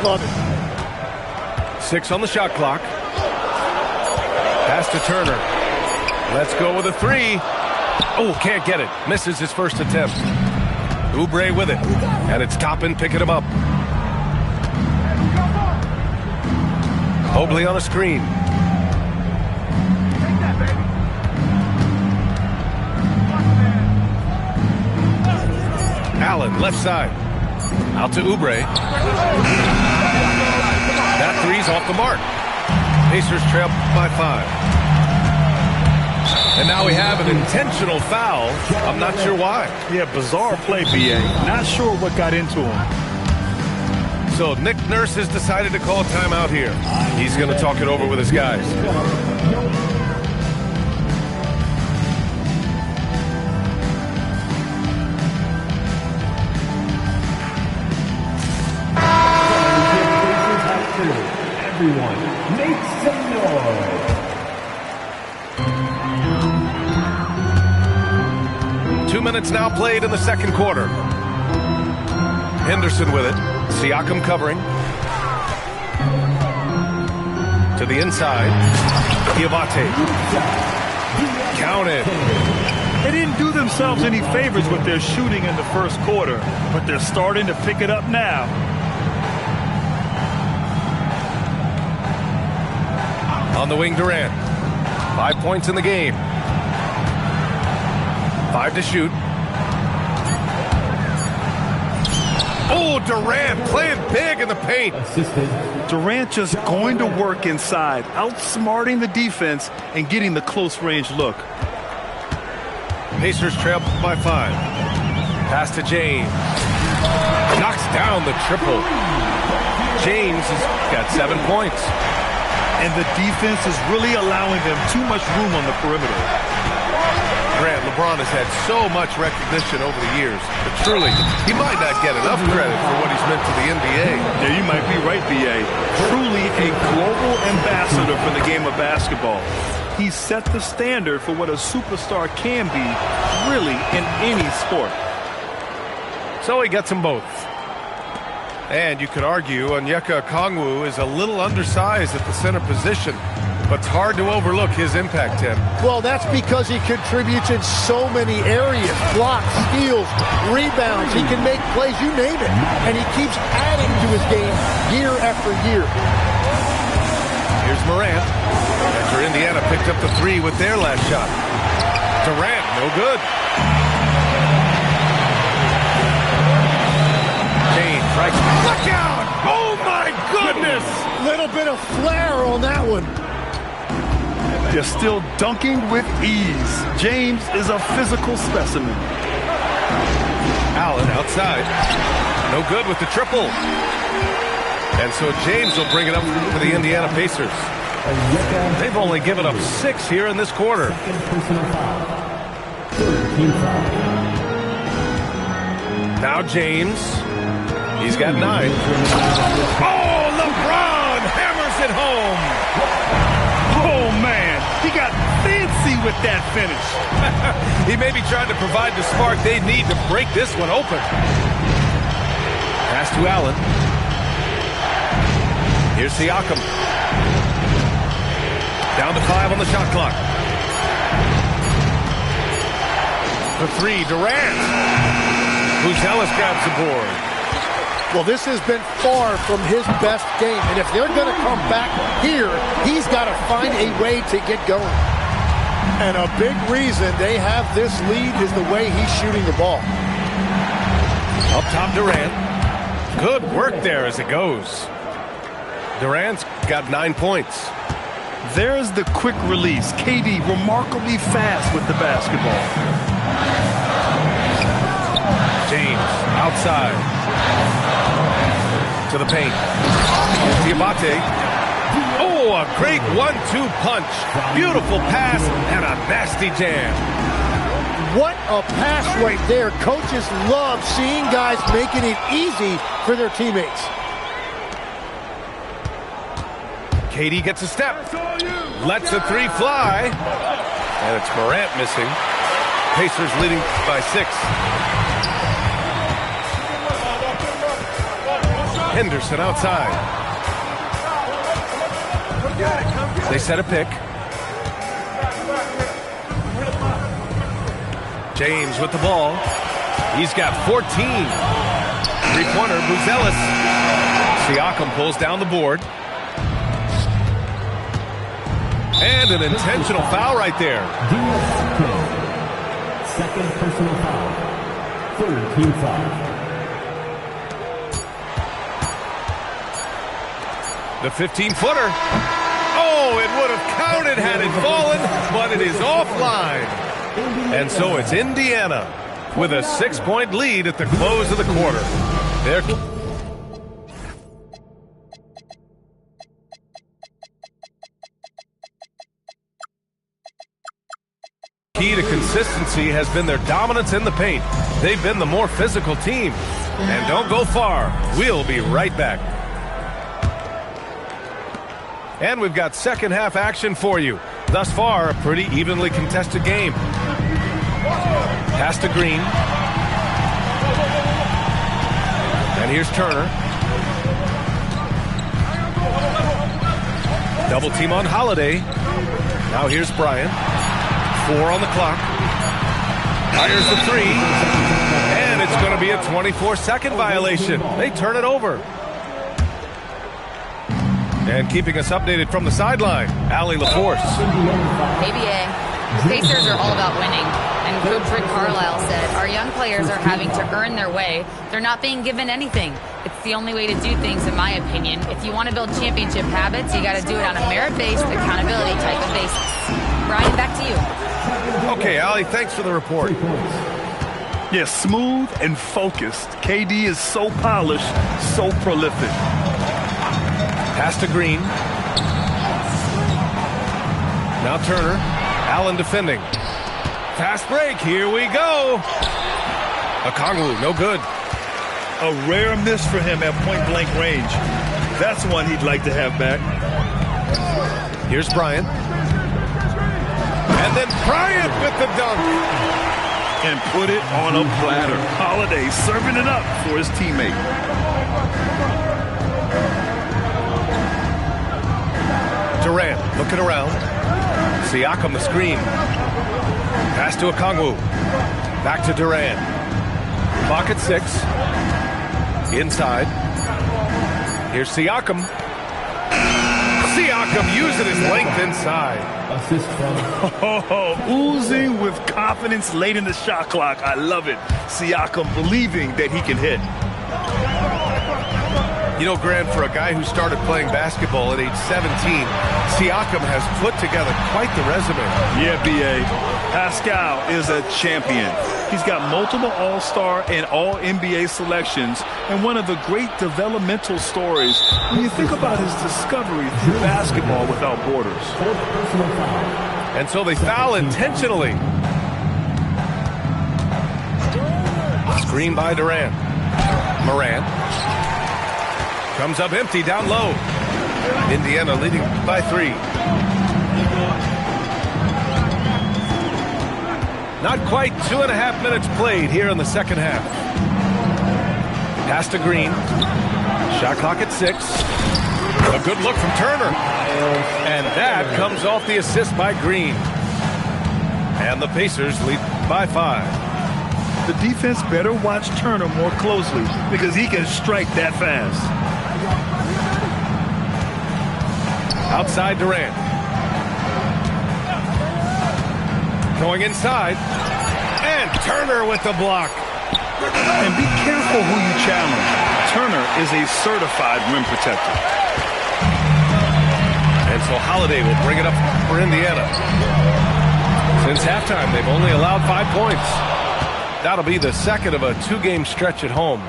Love it. 6 on the shot clock. Pass to Turner. Let's go with a 3. Oh, can't get it. Misses his first attempt. Oubre with it. And it's Toppin picking him up. Mobley on a screen. Allen, left side. Out to Oubre. That three's off the mark. Pacers trail by 5. And now we have an intentional foul. I'm not sure why. Yeah, bizarre play, B.A. Not sure what got into him. So Nick Nurse has decided to call a timeout here. He's going to talk it over with his guys. Everyone, make some noise. 2 minutes now played in the second quarter. Henderson with it. Siakam covering. To the inside. Diabate. Counted. They didn't do themselves any favors with their shooting in the first quarter, but they're starting to pick it up now. On the wing, Durant. 5 points in the game. 5 to shoot. Oh, Durant playing big in the paint. Durant just going to work inside, outsmarting the defense and getting the close range look. Pacers trail by 5. Pass to James. Knocks down the triple. James has got 7 points. And the defense is really allowing them too much room on the perimeter. Grant, LeBron has had so much recognition over the years, but truly, he might not get enough credit for what he's meant to the NBA. Yeah, you might be right, B.A. Truly a global ambassador for the game of basketball. He set the standard for what a superstar can be, really, in any sport. So he gets them both. And you could argue Onyeka Okongwu is a little undersized at the center position, but it's hard to overlook his impact, Tim. Well, that's because he contributes in so many areas. Blocks, steals, rebounds. He can make plays, you name it. And he keeps adding to his game year after year. Here's Morant. After Indiana picked up the 3 with their last shot. Durant, no good. Kane, right. Look out! Oh, my goodness! Little bit of flair on that one. They're still dunking with ease. James is a physical specimen. Allen outside. No good with the triple. And so James will bring it up for the Indiana Pacers. They've only given up 6 here in this quarter. Now James. He's got 9. Oh, LeBron hammers it home. Oh, man. He got fancy with that finish. He may be trying to provide the spark they need to break this one open. Pass to Allen. Here's Siakam. Down to 5 on the shot clock. For 3, Durant. Buzelis grabs the board. Well, this has been far from his best game. And if they're going to come back here, he's got to find a way to get going. And a big reason they have this lead is the way he's shooting the ball. Up top, Durant. Good work there as it goes. Durant's got 9 points. There's the quick release. KD remarkably fast with the basketball. James outside. To the paint. Diabate. Oh, a great 1-2 punch. Beautiful pass and a nasty jam. What a pass right there. Coaches love seeing guys making it easy for their teammates. KD gets a step. Lets the 3 fly. And it's Morant missing. Pacers leading by 6. Henderson outside. They set a pick. James with the ball. He's got 14. Three-pointer, Buzelis. Siakam pulls down the board. And an intentional foul right there. Second personal foul. Third team foul. The 15-footer. Oh, it would have counted had it fallen, but it is offline. And so it's Indiana with a 6-point lead at the close of the quarter. They're key to consistency has been their dominance in the paint. They've been the more physical team. And don't go far. We'll be right back. And we've got second half action for you. Thus far, a pretty evenly contested game. Pass to Green. And here's Turner. Double team on Holiday. Now here's Bryant. 4 on the clock. Fires the 3. And it's going to be a 24-second violation. They turn it over. And keeping us updated from the sideline, Allie LaForce. ABA, the Pacers are all about winning. And Coach Rick Carlisle said, our young players are having to earn their way. They're not being given anything. It's the only way to do things, in my opinion. If you want to build championship habits, you got to do it on a merit-based, accountability type of basis. Brian, back to you. Okay, Allie, thanks for the report. Yes, smooth and focused. KD is so polished, so prolific. Pass to Green. Now Turner. Allen defending. Fast break. Here we go. Okongwu, no good. A rare miss for him at point-blank range. That's one he'd like to have back. Here's Bryant. And then Bryant with the dunk. And put it on a platter. Holiday serving it up for his teammate. Durant looking around. Siakam the screen. Pass to Okongwu. Back to Durant. Clock at 6. Inside. Here's Siakam. Siakam using his length inside. Assist from Oozing with confidence late in the shot clock. I love it. Siakam believing that he can hit. You know, Grant, for a guy who started playing basketball at age 17, Siakam has put together quite the resume. Yeah, B.A. Pascal is a champion. He's got multiple All-Star and All-NBA selections, and one of the great developmental stories when you think about his discovery through basketball without borders. And so they foul intentionally. Screen by Durant. Morant. Comes up empty down low. Indiana leading by 3. Not quite 2.5 minutes played here in the second half. Pass to Green. Shot clock at 6. A good look from Turner. And that comes off the assist by Green. And the Pacers lead by 5. The defense better watch Turner more closely because he can strike that fast. Outside Durant. Going inside. And Turner with the block. And be careful who you challenge. Turner is a certified rim protector. And so Holiday will bring it up for Indiana. Since halftime, they've only allowed 5 points. That'll be the second of a 2-game stretch at home.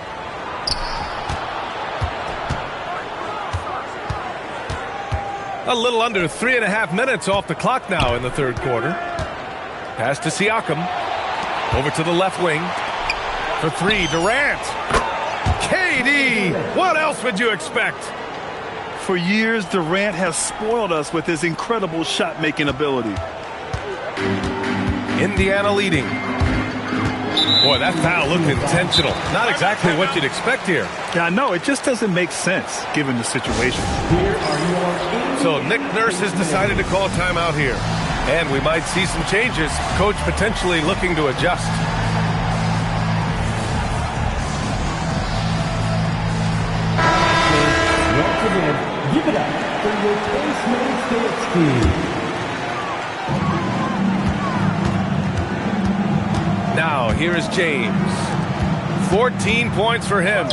A little under 3.5 minutes off the clock now in the third quarter. Pass to Siakam. Over to the left wing. For 3, Durant. KD! What else would you expect? For years, Durant has spoiled us with his incredible shot-making ability. Indiana leading. Boy, that foul looked intentional. Not exactly what you'd expect here. Yeah, I know. It just doesn't make sense, given the situation. So Nick Nurse has decided to call timeout here. And we might see some changes. Coach potentially looking to adjust. Once again, give it up for your Postmates team. Now, here is James. 14 points for him.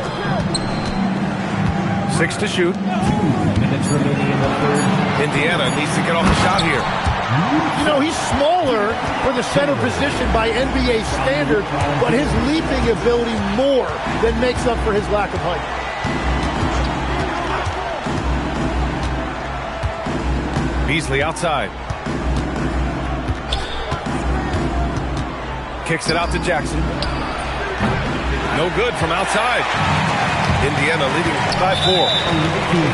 6 to shoot. 2 minutes remaining in the third. Indiana needs to get off the shot here. You know, he's smaller for the center position by NBA standard, but his leaping ability more than makes up for his lack of height. Beasley outside. Kicks it out to Jackson. No good from outside. Indiana leading by 4.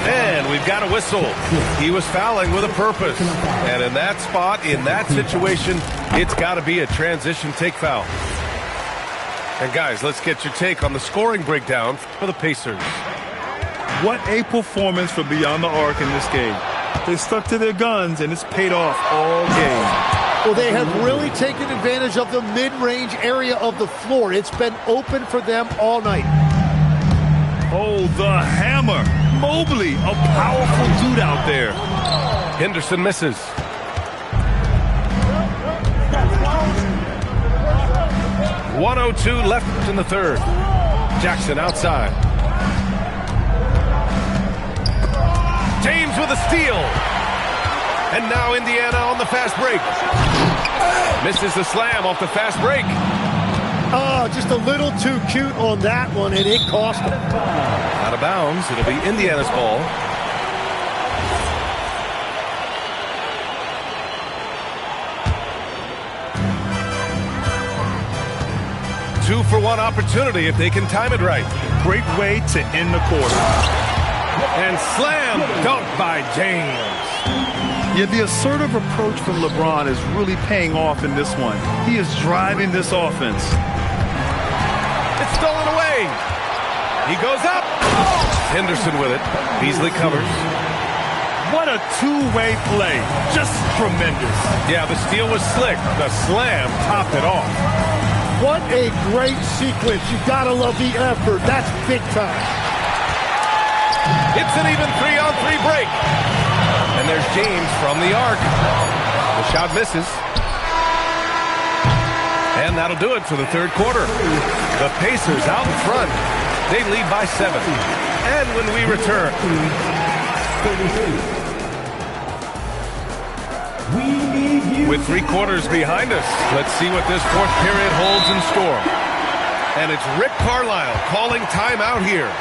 And we've got a whistle. He was fouling with a purpose. And in that spot, in that situation, it's got to be a transition take foul. And guys, let's get your take on the scoring breakdown for the Pacers. What a performance from beyond the arc in this game. They stuck to their guns, and it's paid off all game. Well, they have really taken advantage of the mid-range area of the floor. It's been open for them all night. Oh, the hammer. Mobley, a powerful dude out there. Henderson misses. .102 left in the third. Jackson outside. James with a steal. And now Indiana on the fast break. Misses the slam off the fast break. Oh, just a little too cute on that one, and it cost him. Out of bounds. It'll be Indiana's ball. Two-for-one opportunity if they can time it right. Great way to end the quarter. And slam dunk by James. Yeah, the assertive approach from LeBron is really paying off in this one. He is driving this offense. It's stolen away. He goes up. Henderson with it. Beasley covers. What a two-way play. Just tremendous. Yeah, the steal was slick. The slam topped it off. What a great sequence. You gotta love the effort. That's big time. It's an even 3-on-3 break. And there's James from the arc. The shot misses. And that'll do it for the third quarter. The Pacers out in front. They lead by 7. And when we return, with 3 quarters behind us, let's see what this fourth period holds in store. And it's Rick Carlisle calling timeout here.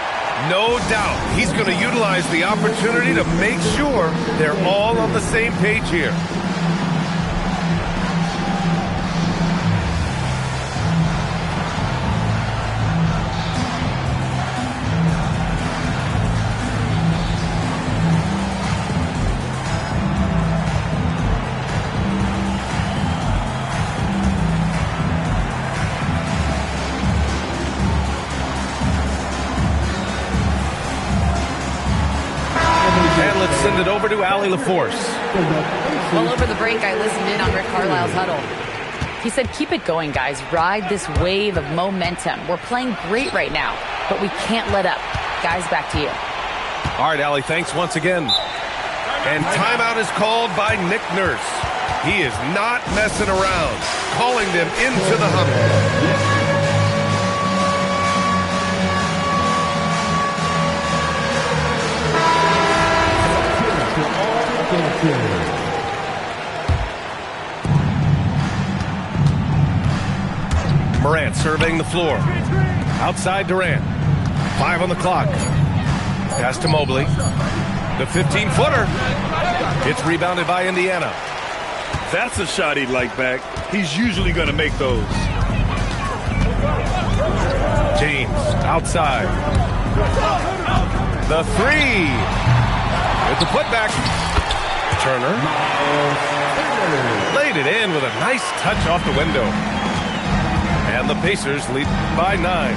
No doubt he's going to utilize the opportunity to make sure they're all on the same page here. Send it over to Allie LaForce. Well, over the break, I listened in on Rick Carlisle's huddle. He said, keep it going, guys. Ride this wave of momentum. We're playing great right now, but we can't let up. Guys, back to you. All right, Allie, thanks once again. And timeout is called by Nick Nurse. He is not messing around, calling them into the huddle. Morant surveying the floor. Outside Durant. 5 on the clock. Pass to Mobley. The 15-footer. It's rebounded by Indiana. That's a shot he'd like back. He's usually going to make those. James outside. The 3. With the putback. Turner. Laid it in with a nice touch off the window. And the Pacers lead by 9.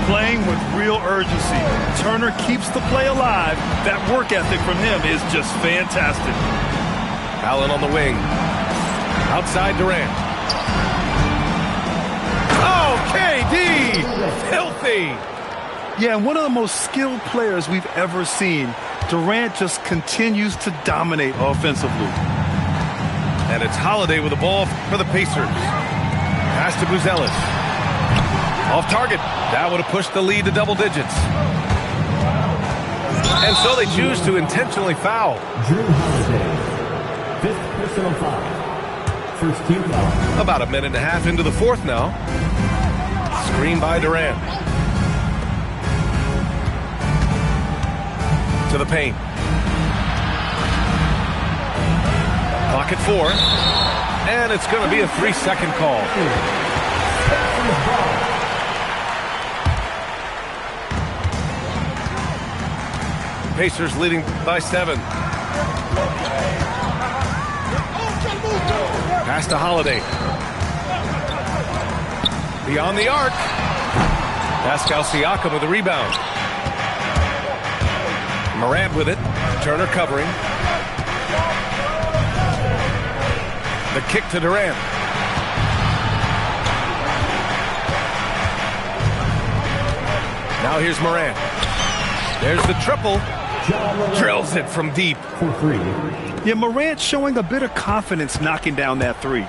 Playing with real urgency. Turner keeps the play alive. That work ethic from him is just fantastic. Allen on the wing. Outside Durant. Oh, KD! Filthy! Yeah, and one of the most skilled players we've ever seen. Durant just continues to dominate offensively. And it's Holiday with the ball for the Pacers. Pass to Buzelis. Off target. That would have pushed the lead to double digits. And so they choose to intentionally foul. Drew Holiday, 5th personal foul. First team foul. About a minute and a half into the fourth now. Screen by Durant. To the paint. Clock at 4. And it's going to be a 3-second call. Pacers leading by 7. Pass to Holiday. Beyond the arc. Pascal Siakam with the rebound. Morant with it. Turner covering. The kick to Durant. Now here's Morant. There's the triple. Drills it from deep. For 3. Yeah, Morant showing a bit of confidence knocking down that 3.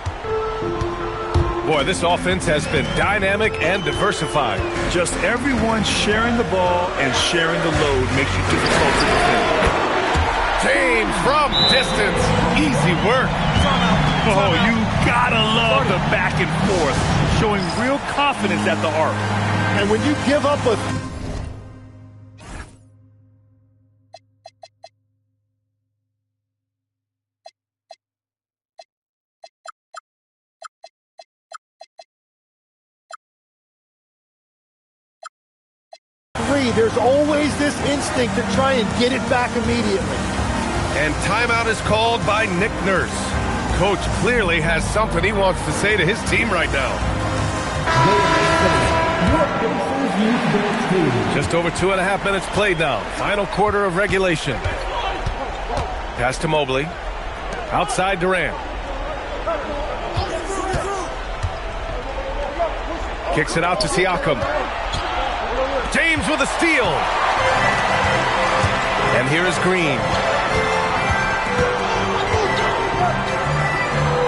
Boy, this offense has been dynamic and diversified. Just everyone sharing the ball and sharing the load makes you difficult to defend. James from distance. Easy work. Oh, you gotta love the back and forth, showing real confidence at the arc. And when you give up a there's always this instinct to try and get it back immediately. And timeout is called by Nick Nurse. Coach clearly has something he wants to say to his team right now. Just over 2.5 minutes played now. Final quarter of regulation. Pass to Mobley. Outside Durant. Kicks it out to Siakam. James with a steal. And here is Green.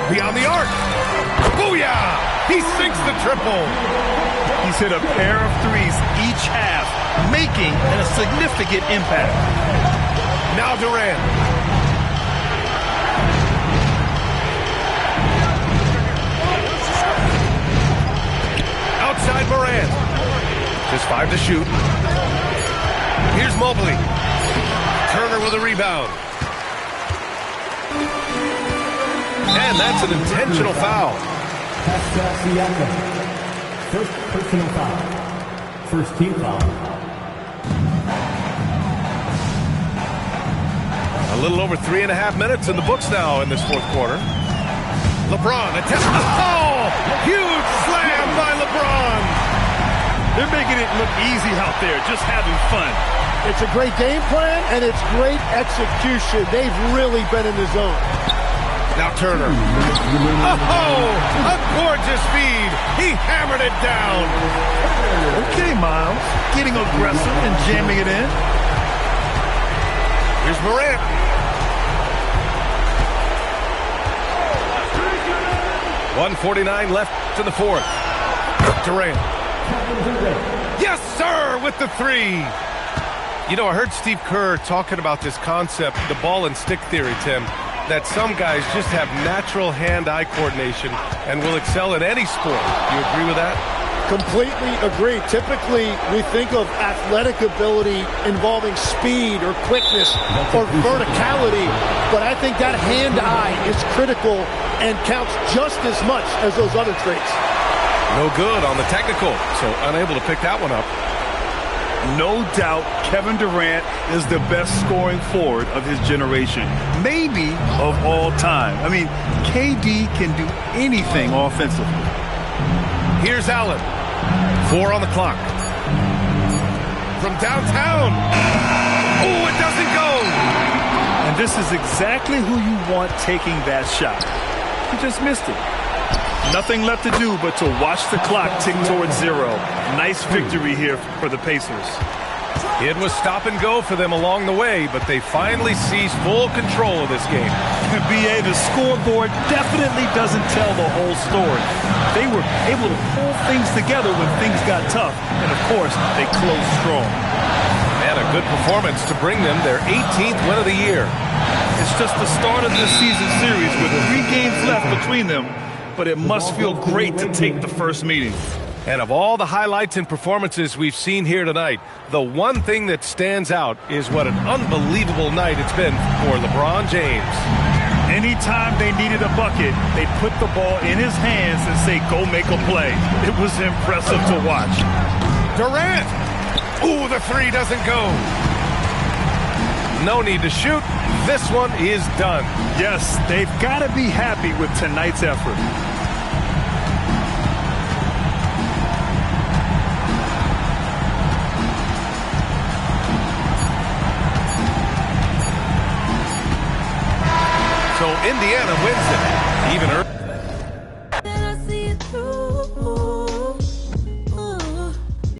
Beyond the arc. Booyah! He sinks the triple. He's hit a pair of threes each half, making a significant impact. Now Durant. Outside Morant. Just 5 to shoot. Here's Mobley. Turner with a rebound. And that's an intentional foul. Pascal Siakam, 1st personal foul. First team foul. A little over 3.5 minutes in the books now in this fourth quarter. LeBron attempts. Oh! Huge slam by LeBron. They're making it look easy out there, just having fun. It's a great game plan, and it's great execution. They've really been in the zone. Now Turner. Oh, a gorgeous feed. He hammered it down. Okay, Miles. Getting aggressive and jamming it in. Here's Morant. .149 left to the fourth. Durant. Yes, sir, with the 3. You know, I heard Steve Kerr talking about this concept, the ball and stick theory, Tim, that some guys just have natural hand-eye coordination and will excel in any sport. Do you agree with that? Completely agree. Typically, we think of athletic ability involving speed or quickness or verticality, but I think that hand-eye is critical and counts just as much as those other traits. No good on the technical, so unable to pick that one up. No doubt Kevin Durant is the best scoring forward of his generation, maybe of all time. I mean, KD can do anything offensively. Here's Allen. 4 on the clock. From downtown. Oh, it doesn't go. And this is exactly who you want taking that shot. He just missed it. Nothing left to do but to watch the clock tick towards 0. Nice victory here for the Pacers. It was stop and go for them along the way, but they finally seized full control of this game. BA, the scoreboard definitely doesn't tell the whole story. They were able to pull things together when things got tough, and of course, they closed strong. And a good performance to bring them their 18th win of the year. It's just the start of this season series with 3 games left between them, but it must feel great to take the first meeting. And of all the highlights and performances we've seen here tonight, the one thing that stands out is what an unbelievable night it's been for LeBron James. Anytime they needed a bucket, they put the ball in his hands and say, go make a play. It was impressive to watch. Durant! Ooh, the 3 doesn't go. No need to shoot. This one is done. Yes, they've got to be happy with tonight's effort. So Indiana wins it, even early.